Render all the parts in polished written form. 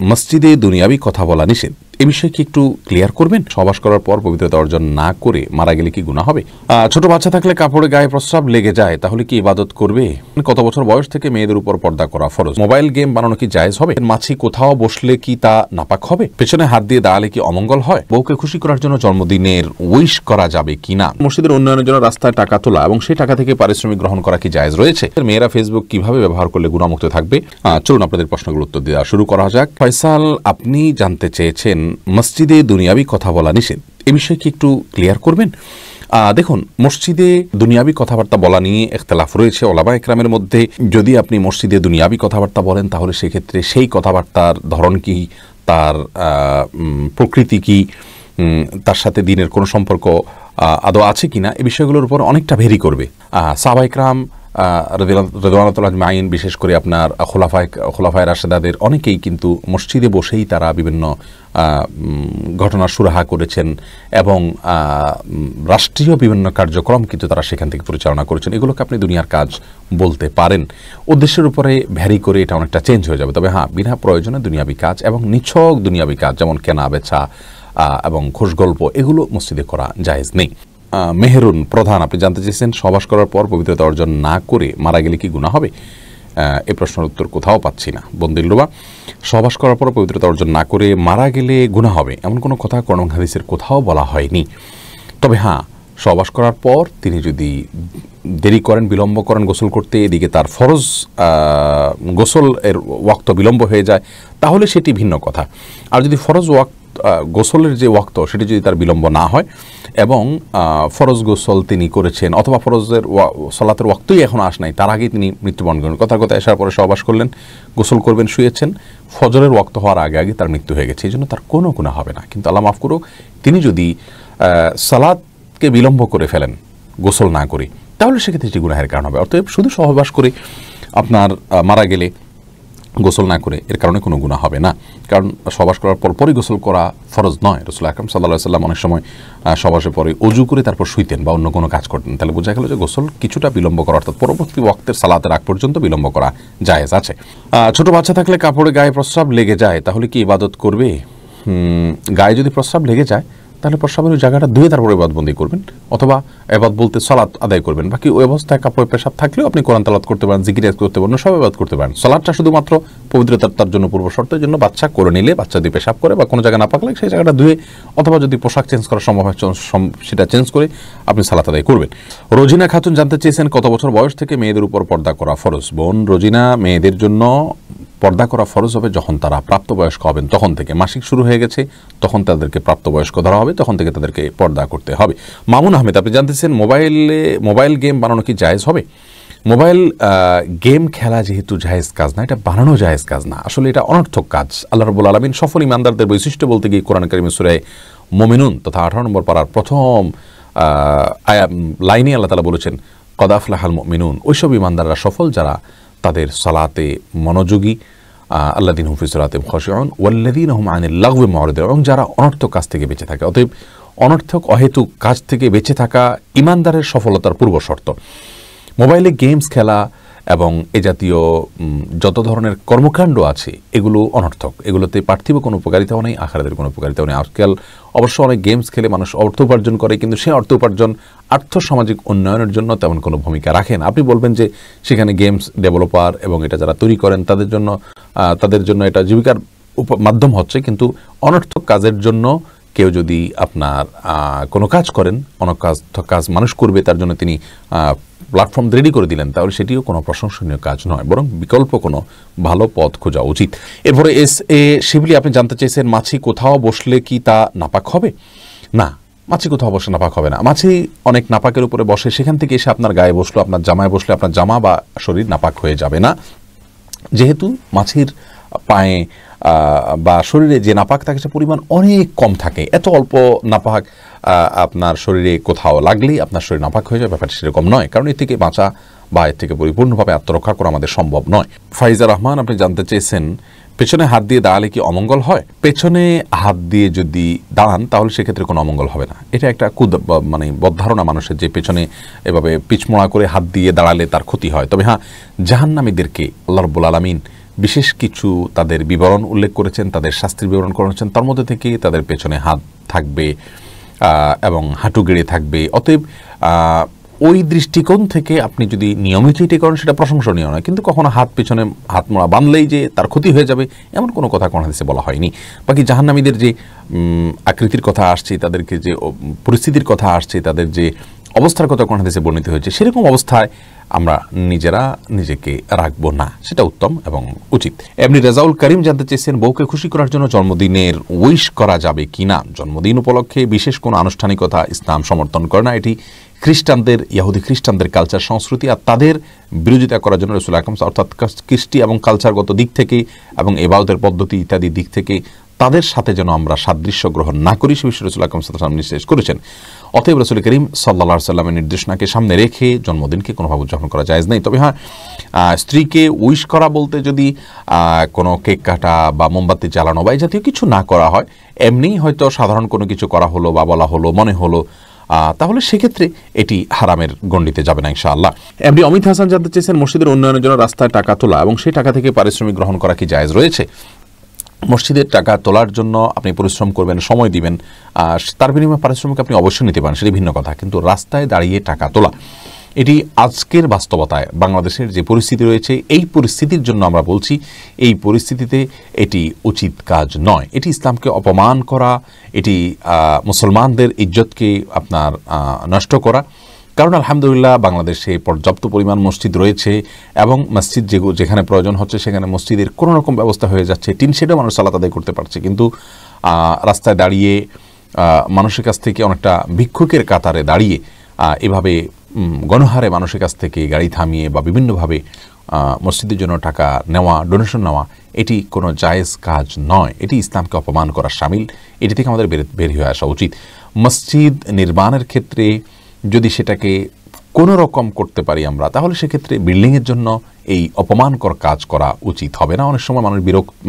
মসজিদে দুনিয়াবি কথা বলা নিষেধ, এ বিষয়ে কি একটু ক্লিয়ার করবেন? সহবাস করার পর পবিত্রতা অর্জন না করে মারা গেলে কি গুনাহ হবে? ছোট বাচ্চা থাকলে কাপড়ে গায়ে প্রস্রাব লেগে যায়, তাহলে কি ইবাদত করবে? কত বছর বয়স থেকে মেয়েদের উপর পর্দা করা ফরজ? মোবাইল গেম বানানো কি জায়েজ হবে? মাছি কোথাও বসলে কি তা নাপাক হবে? পেছনে হাত দিয়ে দাঁড়ালে কি অমঙ্গল হয়? বউকে খুশি করার জন্য জন্মদিনের উইশ করা যাবে কিনা? মসজিদের উন্নয়নের জন্য রাস্তায় টাকা তোলা এবং সেই টাকা থেকে পারিশ্রমিক গ্রহণ করা কি জায়েজ রয়েছে? মেয়েরা ফেসবুক কিভাবে ব্যবহার করলে গুনাহমুক্ত থাকবে? চলুন আপনাদের প্রশ্নগুলো উত্তর দেওয়া শুরু করা যাক। ফয়সাল, আপনি জানতে চেয়েছেন মসজিদে দুনিয়াবি কথা বলা নিষেধ, এ বিষয়ে কি একটু ক্লিয়ার করবেন? দেখুন, মসজিদে দুনিয়াবি কথাবার্তা বলা নিয়ে ইখতিলাফ রয়েছে ওলামা ইকরামের মধ্যে। যদি আপনি মসজিদে দুনিয়াবি কথাবার্তা বলেন তাহলে সেক্ষেত্রে সেই কথাবার্তার ধরন কি, তার প্রকৃতি কি, তার সাথে দিনের কোনো সম্পর্ক আদৌ আছে কিনা, এই বিষয়গুলোর উপর অনেকটা ভেরি করবে। সাহাবা ইকরাম রাদিয়াল্লাহু আজমাইন, বিশেষ করে আপনার খোলাফায়ে রাশেদাদের অনেকেই কিন্তু মসজিদে বসেই তারা বিভিন্ন ঘটনার সুরাহা করেছেন এবং রাষ্ট্রীয় বিভিন্ন কার্যক্রম কিন্তু তারা সেখান থেকে পরিচালনা করেছেন। এগুলোকে আপনি দুনিয়ার কাজ বলতে পারেন। উদ্দেশ্যের উপরে ভ্যারি করে এটা অনেকটা চেঞ্জ হয়ে যাবে। তবে হ্যাঁ, বিনা প্রয়োজনে দুনিয়াবি কাজ এবং নিছক দুনিয়াবি কাজ যেমন কেনা বেচা এবং খোশগল্প, এগুলো মসজিদে করা জায়েজ নেই। মেহেরুন প্রধান, আপনি জানতে চেয়েছেন সহবাস করার পর পবিত্রতা অর্জন না করে মারা গেলে কি গুনাহ হবে? এই প্রশ্নের উত্তর কোথাও পাচ্ছি না। বন্দিল্লুবা, সহবাস করার পর পবিত্রতা অর্জন না করে মারা গেলে গুনাহ হবে এমন কোনো কথা কোরআন হাদিসের কোথাও বলা হয়নি। তবে হ্যাঁ, সহবাস করার পর তিনি যদি দেরি করেন, বিলম্ব করেন গোসল করতে, এদিকে তার ফরজ গোসল এর ওয়াক্ত বিলম্ব হয়ে যায়, তাহলে সেটি ভিন্ন কথা। আর যদি ফরজ গোসলের যে ওয়াক্ত সেটি যদি তার বিলম্ব না হয় এবং ফরজ গোসল তিনি করেছেন অথবা ফরজের সালাতের ওয়াক্তই এখন আস নাই, তার আগেই তিনি মৃত্যুবরণ করেন, কথার কথা আসার পরে সহবাস করলেন, গোসল করবেন, শুয়েছেন, ফজরের ওয়াক্ত হওয়ার আগে আগে তার মৃত্যু হয়ে গেছে, এই জন্য তার কোনো গুনাহ হবে না। কিন্তু আল্লাহ মাফ করুক, তিনি যদি সালাতকে বিলম্ব করে ফেলেন গোসল না করে, তাহলে সেক্ষেত্রে এটি গুনাহের কারণ হবে। অতএব শুধু সহবাস করে আপনার মারা গেলে গোসল না করে এর কারণে কোনো গুনাহ হবে না, কারণ সহবাস করার পরপরই গোসল করা ফরজ নয়। রাসূল আকরাম সাল্লাল্লাহু আলাইহি ওয়াসাল্লাম অনেক সময় সহবাসের পরে ওযু করে তারপর শুইতেন বা অন্য কোনো কাজ করতেন, তাহলে বোঝা গেল যে গোসল কিছুটা বিলম্ব করা, অর্থাৎ পরবর্তী ওয়াক্তের সালাতের আগ পর্যন্ত বিলম্ব করা জায়েজ আছে। ছোট বাচ্চা থাকলে কাপড়ে গায়ে প্রস্রাব লেগে যায়, তাহলে কি ইবাদত করবে? গায়ে যদি প্রস্রাব লেগে যায় তাহলে প্রস্রাবের ওই জায়গাটা ধুয়ে তারপরে ইবাদতবন্দি করবেন, অথবা ইবাদত বলতে সালাত আদায় করবেন। বাকি ওই অবস্থায় কাপড়ে পেশাব থাকলেও আপনি কোরআন তেলাওয়াত করতে পারেন, জিকির করতে পারেন, সব ইবাদত করতে পারেন। সালাতটা শুধুমাত্র পবিত্রতার জন্য পূর্ব শর্তের জন্য বাচ্চা করে নিলে, বাচ্চা দিয়ে পেশাব করে বা কোনো জায়গায় না পাকলে সেই জায়গাটা ধুয়ে, অথবা যদি পোশাক চেঞ্জ করা সম্ভব হয় সেটা চেঞ্জ করে আপনি সালাত আদায় করবেন। রোজিনা খাতুন জানতে চেয়েছেন কত বছর বয়স থেকে মেয়েদের উপর পর্দা করা ফরজ? বোন রোজিনা, মেয়েদের জন্য পর্দা করা ফরজ হবে যখন তারা প্রাপ্তবয়স্ক হবেন, তখন থেকে। মাসিক শুরু হয়ে গেছে তখন তাদেরকে প্রাপ্তবয়স্ক ধরা হবে, তখন থেকে তাদেরকে পর্দা করতে হবে। মামুন আহমেদ, আপনি জানতেছেন মোবাইল গেম বানানো কি জায়েজ হবে? মোবাইল গেম খেলা যেহেতু জায়েজ কাজ না, এটা বানানো জায়েজ কাজ না, আসলে এটা অনর্থক কাজ। আল্লাহ রাব্বুল আলামিন সফল ইমানদারদের বৈশিষ্ট্য বলতে গিয়ে কোরআন কারীমে সূরা মুমিনুন তথা 18 নম্বর পারার প্রথম লাইনে আল্লাহ তাআলা বলেছেন কদ আফলাহাল মুমিনুন, ওইসব ইমানদাররা সফল যারা তাদের সালাতে মনোযোগী, আল্লাযীনা হুম ফি সালাতিহিম খাশিউন ওয়াল্লাযীনা হুম আনিল লাগওয়ি মুরিদুন, এবং যারা অনর্থক কাজ থেকে বেঁচে থাকে। অতএব অনর্থক অহেতুক কাজ থেকে বেঁচে থাকা ইমানদারের সফলতার পূর্ব শর্ত। মোবাইলে গেমস খেলা এবং এ জাতীয় যত ধরনের কর্মকাণ্ড আছে এগুলো অনর্থক, এগুলোতে পার্থিব কোনো উপকারিতাও নেই, আখিরাতের কোনো উপকারিতাও নেই। আজকাল অবশ্য অনেক গেমস খেলে মানুষ অর্থ উপার্জন করে, কিন্তু সেই অর্থ উপার্জন আর্থসামাজিক উন্নয়নের জন্য তেমন কোনো ভূমিকা রাখে না। আপনি বলবেন যে সেখানে গেমস ডেভেলপার এবং এটা যারা তৈরি করেন তাদের জন্য এটা জীবিকার মাধ্যম হচ্ছে, কিন্তু অনর্থক কাজের জন্য কেউ যদি আপনার কোনো কাজ করেন, অনর্থক কাজ মানুষ করবে তার জন্য তিনি প্ল্যাটফর্ম রেডি করে দিলেন, তাহলে সেটিও কোনো প্রশংসনীয় কাজ নয়, বরং বিকল্প কোনো ভালো পথ খোঁজা উচিত। এরপরে শিবলি, আপনি জানতে চেয়েছেন মাছি কোথাও বসলে কি তা নাপাক হবে? না, মাছি কোথাও বসে নাপাক হবে না। মাছি অনেক নাপাকের উপরে বসে, সেখান থেকে এসে আপনার গায়ে বসলো, আপনার জামায় বসলে আপনার জামা বা শরীর নাপাক হয়ে যাবে না, যেহেতু মাছির পায়ে বা শরীরে যে নাপাক থাকে সে পরিমাণ অনেক কম থাকে। এত অল্প নাপাক আপনার শরীরে কোথাও লাগলেই আপনার শরীর নাপাক হয়ে যায়, ব্যাপারটা সেরকম নয়, কারণ এর থেকে বাঁচা বা এর থেকে পরিপূর্ণভাবে আত্মরক্ষা করা আমাদের সম্ভব নয়। ফাইজা রহমান, আপনি জানতে চেয়েছেন পেছনে হাত দিয়ে দাঁড়ালে কি অমঙ্গল হয়? পেছনে হাত দিয়ে যদি দাঁড়ান তাহলে সেক্ষেত্রে কোনো অমঙ্গল হবে না। এটা একটা বদধারণা মানুষের, যে পেছনে এভাবে পিছমোড়া করে হাত দিয়ে দাঁড়ালে তার ক্ষতি হয়। তবে হ্যাঁ, জাহান্নামীদেরকে আল্লাহ রাব্বুল আলামিন বিশেষ কিছু তাদের বিবরণ উল্লেখ করেছেন, তাদের শাস্তির বিবরণ করেছেন, তার মধ্যে থেকে তাদের পেছনে হাত থাকবে এবং হাঁটু গেড়ে থাকবে। অতএব ওই দৃষ্টিকোণ থেকে আপনি যদি নিয়মিত এটি করেন সেটা প্রশংসনীয় নয়, কিন্তু কখনো হাত পেছনে হাত মোড়া বাঁধলেই যে তার ক্ষতি হয়ে যাবে এমন কোনো কথা কোন হাদিসে বলা হয়নি। বাকি জাহান্নামীদের যে আকৃতির কথা আসছে, তাদেরকে যে পরিস্থিতির কথা আসছে, তাদের যে অবস্থার কথা কোন হাদিসে বর্ণিত হয়েছে, সেরকম অবস্থায় আমরা নিজেরা নিজেকে রাখবো না, সেটা উত্তম এবং উচিত। এমনি রেজাউল করিম জানতে চেয়েছেন, বউকে খুশি করার জন্য জন্মদিনের উইশ করা যাবে কিনা? জন্মদিন উপলক্ষে বিশেষ কোনো আনুষ্ঠানিকতা ইসলাম সমর্থন করে না। এটি খ্রিস্টানদের, ইহুদি খ্রিস্টানদের কালচার সংস্কৃতি, আর তাদের বিরোধিতা করার জন্য রাসূল আকরাম অর্থাৎ কৃষ্টি এবং কালচারগত দিক থেকে এবং ইবাদতের পদ্ধতি ইত্যাদি দিক থেকে তাদের সাথে যেন আমরা সাদৃশ্য গ্রহণ না করি, সে বিষয়ে রাসূল আকরাম সাল্লাল্লাহু আলাইহি ওয়াসাল্লাম নির্দেশ করেছেন। অতএব রাসূল করিম সাল্লাল্লাহু আলাইহি ওয়াসাল্লামের নির্দেশনাকে সামনে রেখে জন্মদিনকে কোনোভাবে উদযাপন করা জায়েজ নেই। তবে হ্যাঁ, স্ত্রীকে উইশ করা বলতে যদি কোনো কেক কাটা বা মোমবাতি জ্বালানো বা এই জাতীয় কিছু না করা হয়, এমনিই হয়তো সাধারণ কোনো কিছু করা হলো বা বলা হলো, মনে হলো, তাহলে সেক্ষেত্রে এটি হারামের গণ্ডিতে যাবে না ইনশাআল্লাহ। এমনি অমিত হাসান জানতে চেয়েছেন, মসজিদের উন্নয়নের জন্য রাস্তায় টাকা তোলা এবং সেই টাকা থেকে পারিশ্রমিক গ্রহণ করা কি জায়েজ রয়েছে? মসজিদের টাকা তোলার জন্য আপনি পরিশ্রম করবেন, সময় দিবেন, তার বিনিময়ে পারিশ্রমিক আপনি অবশ্যই নিতে পারেন, সেটি ভিন্ন কথা। কিন্তু রাস্তায় দাঁড়িয়ে টাকা তোলা, এটি আজকের বাস্তবতায় বাংলাদেশের যে পরিস্থিতি রয়েছে, এই পরিস্থিতির জন্য আমরা বলছি, এই পরিস্থিতিতে এটি উচিত কাজ নয়। এটি ইসলামকে অপমান করা, এটি মুসলমানদের ইজ্জতকে আপনার নষ্ট করা। কারণ আলহামদুলিল্লাহ বাংলাদেশে পর্যাপ্ত পরিমাণ মসজিদ রয়েছে এবং মসজিদ যেখানে প্রয়োজন হচ্ছে সেখানে মসজিদের কোনো রকম ব্যবস্থা হয়ে যাচ্ছে, টিন শেডেও মানুষ সালাত আদায় করতে পারছে। কিন্তু রাস্তায় দাঁড়িয়ে মানুষের কাছ থেকে অনেকটা ভিক্ষুকের কাতারে দাঁড়িয়ে এভাবে গণহারে মানুষের কাছ থেকে গাড়ি থামিয়ে বা বিভিন্নভাবে মসজিদের জন্য টাকা নেওয়া, ডোনেশন নেওয়া, এটি কোনো জায়েজ কাজ নয়। এটি ইসলামকে অপমান করার শামিল। এটি থেকে আমাদের বের হয়ে আসা উচিত। মসজিদ নির্মাণের ক্ষেত্রে যদি সেটাকে কোনো রকম করতে পারি আমরা, তাহলে সেক্ষেত্রে বিল্ডিংয়ের জন্য এই অপমানকর কাজ করা উচিত হবে না। অনেক সময়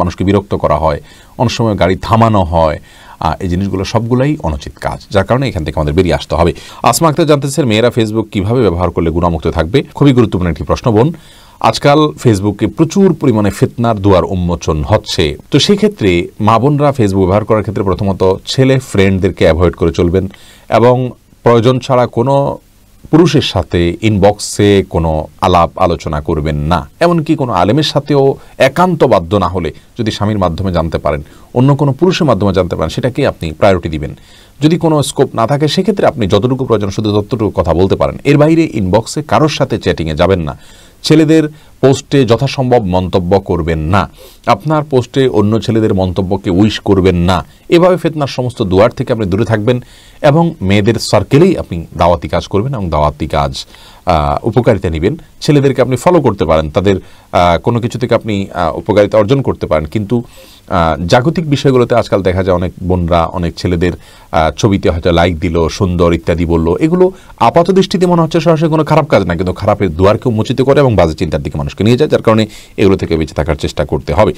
মানুষকে বিরক্ত করা হয়, অনেক সময় গাড়ি থামানো হয়, এই জিনিসগুলো সবগুলোই অনুচিত কাজ, যার কারণে এখান থেকে আমাদের বেরিয়ে আসতে হবে। আসমা আক্তার জানতেছেন, মেয়েরা ফেসবুক কিভাবে ব্যবহার করলে গুণামুক্ত থাকবে? খুবই গুরুত্বপূর্ণ একটি প্রশ্ন বোন। আজকাল ফেসবুকে প্রচুর পরিমাণে ফিতনার দুয়ার উন্মোচন হচ্ছে। তো সেক্ষেত্রে মা বোনরা ফেসবুক ব্যবহার করার ক্ষেত্রে প্রথমত ছেলে ফ্রেন্ডদেরকে অ্যাভয়েড করে চলবেন এবং প্রয়োজন ছাড়া কোনো পুরুষের সাথে ইনবক্সে কোনো আলাপ আলোচনা করবেন না। এমনকি কোনো আলেমের সাথেও একান্ত বাধ্য না হলে যদি স্বামীর মাধ্যমে জানতে পারেন, অন্য কোনো পুরুষের মাধ্যমে জানতে পারেন, সেটাকে আপনি প্রায়োরিটি দিবেন। যদি কোনো স্কোপ না থাকে সেক্ষেত্রে আপনি যতটুকু প্রয়োজন শুধু ততটুকু কথা বলতে পারেন। এর বাইরে ইনবক্সে কারোর সাথে চ্যাটিংয়ে যাবেন না। ছেলেদের পোস্টে যথাসম্ভব মন্তব্য করবেন না। আপনার পোস্টে অন্য ছেলেদের মন্তব্যকে উইশ করবেন না। এভাবে ফিতনার সমস্ত দুয়ার থেকে আপনি দূরে থাকবেন এবং মেয়েদের সার্কেলেই আপনি দাওয়াতি কাজ করবেন এবং দাওয়াতি কাজ উপকারিতা নেবেন। ছেলেদেরকে আপনি ফলো করতে পারেন, তাদের কোনো কিছু থেকে আপনি উপকারিতা অর্জন করতে পারেন। কিন্তু জাগতিক বিষয়গুলোতে আজকাল দেখা যায় অনেক বোনরা অনেক ছেলেদের ছবিতে হয়তো লাইক দিল, সুন্দর ইত্যাদি বলল। এগুলো আপাত দৃষ্টিতে মনে হচ্ছে সরাসরি কোনো খারাপ কাজ না, কিন্তু খারাপের দুয়ারকেও মোচিত করে এবং বাজে চিন্তার দিকে মানুষকে নিয়ে যায়, যার কারণে এগুলো থেকে বেঁচে থাকার চেষ্টা করতে হবে।